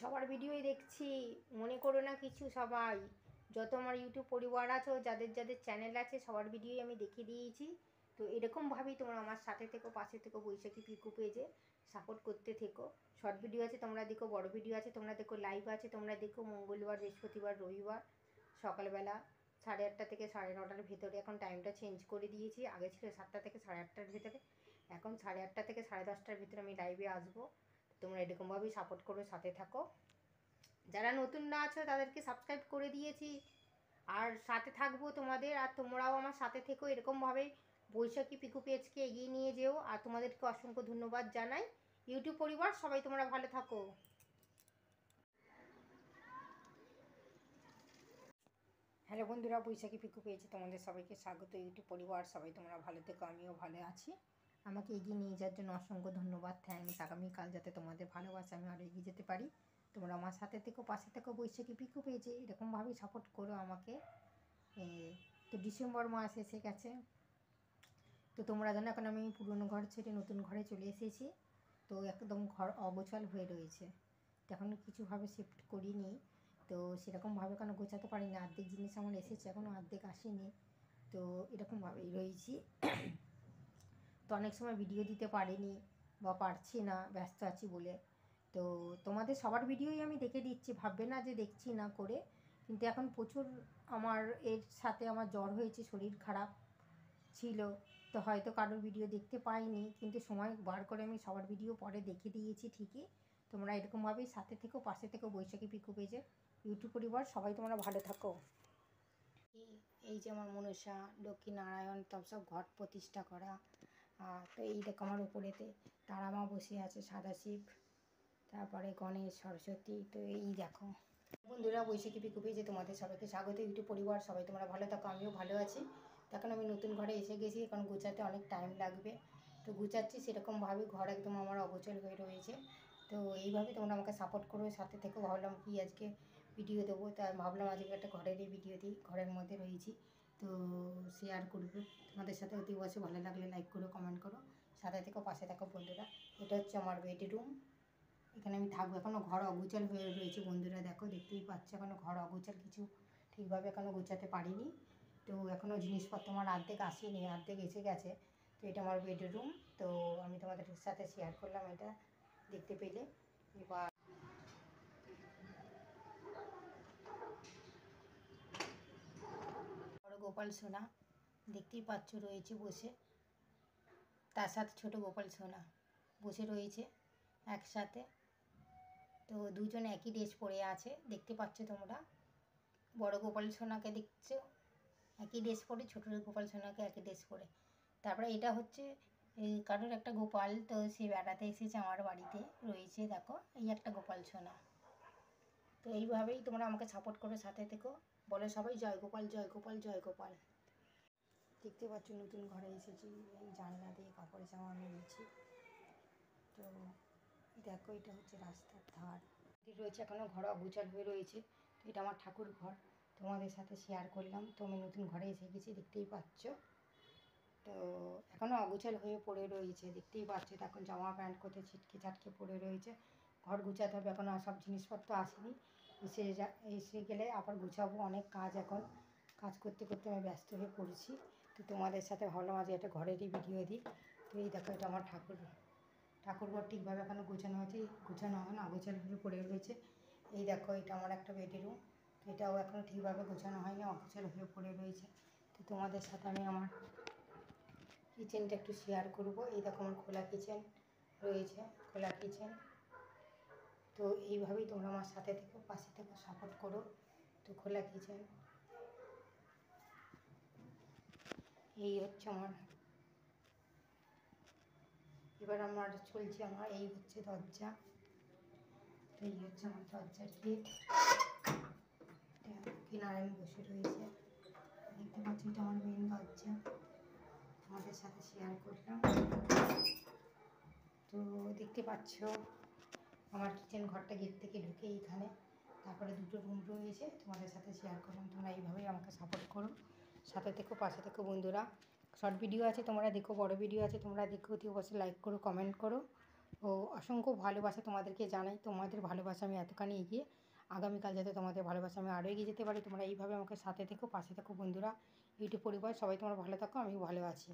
সবার ভিডিওই দেখছি, মনে করো না কিছু। সবাই যত আমার ইউটিউব পরিবার আছো, যাদের যাদের চ্যানেল আছে, সবার ভিডিওই আমি দেখিয়ে দিয়েছি। তো এরকমভাবেই তোমরা আমার সাথে থেকো, পাশে থেকো, বৈশাখী পিকু পেজে সাপোর্ট করতে থেকো। শর্ট ভিডিও আছে তোমরা দেখো, বড় ভিডিও আছে তোমরা দেখো, লাইভ আছে তোমরা দেখো। মঙ্গলবার, বৃহস্পতিবার, রবিবার সকালবেলা 8:30 থেকে 9:30-র ভেতরে। এখন টাইমটা চেঞ্জ করে দিয়েছি, আগে ছিল 7টা থেকে 8:30-র ভেতরে, এখন 8:30 থেকে 10:30-র ভিতরে আমি লাইভে আসবো। তোমরা এরকমভাবেই সাপোর্ট করো, সাথে থাকো। যারা নতুন না আছো তাদেরকে সাবস্ক্রাইব করে দিয়েছি, আর সাথে থাকবো তোমাদের। আর তোমরাও আমার সাথে থেকো, এরকমভাবে বৈশাখী পিকু পেজকে এগিয়ে নিয়ে যেও। আর তোমাদেরকে অসংখ্য ধন্যবাদ জানাই। ইউটিউব পরিবার সবাই তোমরা ভালো থাকো। হ্যালো বন্ধুরা, বৈশাখী পিকু পেজে তোমাদের সবাইকে স্বাগত। ইউটিউব পরিবার সবাই তোমরা ভালো থেকো, আমিও ভালো আছি। আমাকে এগিয়ে নিয়ে যাওয়ার জন্য অসংখ্য ধন্যবাদ, থ্যাঙ্কস। আগামীকাল যাতে তোমাদের ভালোবাসা আমি আরও এগিয়ে যেতে পারি, তোমরা আমার সাথে থেকো, পাশে থেকো। বৈশাখী পিকু পেজে এরকমভাবেই সাপোর্ট করো আমাকে। তো ডিসেম্বর মাস এসে গেছে, তো তোমরা জানো এখন আমি পুরনো ঘর ছেড়ে নতুন ঘরে চলে এসেছি। তো একদম ঘর অগোছাল হয়ে রয়েছে, তো এখনও কিছুভাবে শিফট করিনি। তো সেরকমভাবে কোনো গোছাতে পারিনি, অর্ধেক জিনিস আমার এসেছে, এখনও অর্ধেক আসেনি। তো এরকমভাবেই রয়েছি। তো অনেক সময় ভিডিও দিতে পারিনি বা পারছি না, ব্যস্ত আছি বলে। তো তোমাদের সবার ভিডিওই আমি দেখে দিচ্ছি, ভাববে না যে দেখছি না করে। কিন্তু এখন প্রচুর আমার এর সাথে আমার জ্বর হয়েছে, শরীর খারাপ ছিল, তো হয়তো কারোর ভিডিও দেখতে পাইনি, কিন্তু সময় বার করে আমি সবার ভিডিও পরে দেখে দিয়েছি ঠিকই। তোমরা এরকমভাবেই সাথে থেকো, পাশে থেকো। বৈশাখী পিকু পেজে ইউটিউব পরিবার সবাই তোমরা ভালো থাকো। এই যে আমার মনসা, লক্ষ্মীনারায়ণ, সব ঘট প্রতিষ্ঠা করা। তো এই দেখো আমার উপরেতে তারা মা বসে আছে, সাদাশিব, তারপরে গণেশ, সরস্বতী। তো এই দেখো বন্ধুরা, বৈশাখী পিকু পেজে তোমাদের সবাইকে স্বাগত। ইউটিউব পরিবার সবাই তোমরা ভালো থাকো, আমিও ভালো আছি। তো এখন আমি নতুন ঘরে এসে গেছি, এখন গুছাতে অনেক টাইম লাগবে। তো গুছাচ্ছি সেরকমভাবে, ঘর একদম আমার অগোছল হয়ে রয়েছে। তো এইভাবে তোমরা আমাকে সাপোর্ট করো, সাথে থেকে। ভাবলাম কি আজকে ভিডিও দেবো, তাই ভাবলাম আজকে একটা ঘরেরই ভিডিও দিই। ঘরের মধ্যে রয়েছি, তো শেয়ার করবো তোমাদের সাথে। অতি অবশ্যই ভালো লাগলে লাইক করো, কমেন্ট করো, সাথে থেকো, পাশে থাকো বন্ধুরা। এটা হচ্ছে আমার বেডরুম, এখানে আমি থাকবো। এখনও ঘর অগোছাল হয়ে রয়েছে বন্ধুরা, দেখো, দেখতেই পাচ্ছ এখনও ঘর অগোছাল, কিছু ঠিকভাবে এখনও গোছাতে পারিনি। তো এখনও জিনিসপত্র আমার অর্ধেক আসেনি, অর্ধেক এসে গেছে। তো এটা আমার বেডরুম, তো আমি তোমাদের সাথে শেয়ার করলাম, এটা দেখতে পেলে। এবার বড় গোপাল সোনা দেখতেই পাচ্ছ রয়েছে বসে, তার সাথে ছোট গোপাল সোনা বসে রয়েছে একসাথে। তো দুজন একই ড্রেস পরে আছে, দেখতে পাচ্ছ তোমরা। বড় গোপাল সোনাকে দেখছো একই ড্রেস পরে, ছোটো গোপাল সোনাকে একই ড্রেস পরে। তারপরে এটা হচ্ছে কারোর একটা গোপাল, তো সে বেড়াতে এসেছে আমার বাড়িতে রয়েছে, দেখো এই একটা গোপাল সোনা। তো এইভাবেই তোমরা আমাকে সাপোর্ট করে সাথে থেকো, বলো সবাই জয় গোপাল, জয় গোপাল, জয় গোপাল। দেখতে পাচ্ছ নতুন ঘরে এসেছি, এই জানলা দিয়ে কাপড় জামা আমি নিচ্ছি। তো দেখো এটা হচ্ছে রাস্তার ধার রয়েছে, এখনও ঘর অগোছাল হয়ে রয়েছে। তো এটা আমার ঠাকুর ঘর, তোমাদের সাথে শেয়ার করলাম। তো আমি নতুন ঘরে এসে গেছি, দেখতেই পাচ্ছ। তো এখনও অগোছাল হয়ে পড়ে রয়েছে, দেখতেই পাচ্ছ। এখন জামা প্যান্ট কোথায় ছিটকে ছাটকে পড়ে রয়েছে, ঘর গুছাতে হবে। এখনও সব জিনিসপত্র আসেনি, এসে গেলে আবার গুছাবো। অনেক কাজ, এখন কাজ করতে করতে আমি ব্যস্ত হয়ে পড়েছি। তো তোমাদের সাথে ভাবলাম আজ একটা ঘরেরই ভিডিও দিই। তো এই দেখো এটা আমার ঠাকুরঘর ঠিকভাবে এখনও গোছানো হয়েছে, গোছানো হয় না, অগোছাল হয়ে পড়ে রয়েছে। এই দেখো এটা আমার একটা বেডরুম, তো এটাও এখনও ঠিকভাবে গোছানো হয়নি, অগোছাল হয়ে পড়ে রয়েছে। তো তোমাদের সাথে আমি আমার কিচেনটা একটু শেয়ার করব। এই দেখো আমার খোলা কিচেন রয়েছে, খোলা কিচেন। তো এইভাবেই তোমরা আমার সাথে থেকো, পাশে থেকো, সাপোর্ট করো। তো খোলা কিচেন, এই হচ্ছে আমার। এবার আমার চলছে, আমার এই হচ্ছে দরজা। তো এই হচ্ছে আমার দরজার গেট, কিনারে আমি বসে রয়েছে, দেখতে পাচ্ছি এটা আমার মেন দরজা, তোমাদের সাথে শেয়ার করলাম। তো দেখতে পাচ্ছ আমার কিচেন ঘরটা গেট থেকে ঢুকে এইখানে, তারপরে দুটো রুম রয়েছে, তোমাদের সাথে শেয়ার করলাম। তোমরা এইভাবেই আমাকে সাপোর্ট করো, সাথে থেকো, পাশে থেকো বন্ধুরা। শর্ট ভিডিও আছে তোমরা দেখো, বড় ভিডিও আছে তোমরা দেখো। অতি অবশ্যই লাইক করো, কমেন্ট করো, ও অসংখ্য ভালোবাসা তোমাদেরকে জানাই। তোমাদের ভালোবাসা আমি এতখানি এগিয়ে, আগামীকাল যাতে তোমাদের ভালোবাসা আমি আরও এগিয়ে যেতে পারি। তোমরা এইভাবে আমাকে সাথে থেকো, পাশে থেকো বন্ধুরা। ইউটিউব পরিবার সবাই তোমরা ভালো থাকো, আমিও ভালো আছি।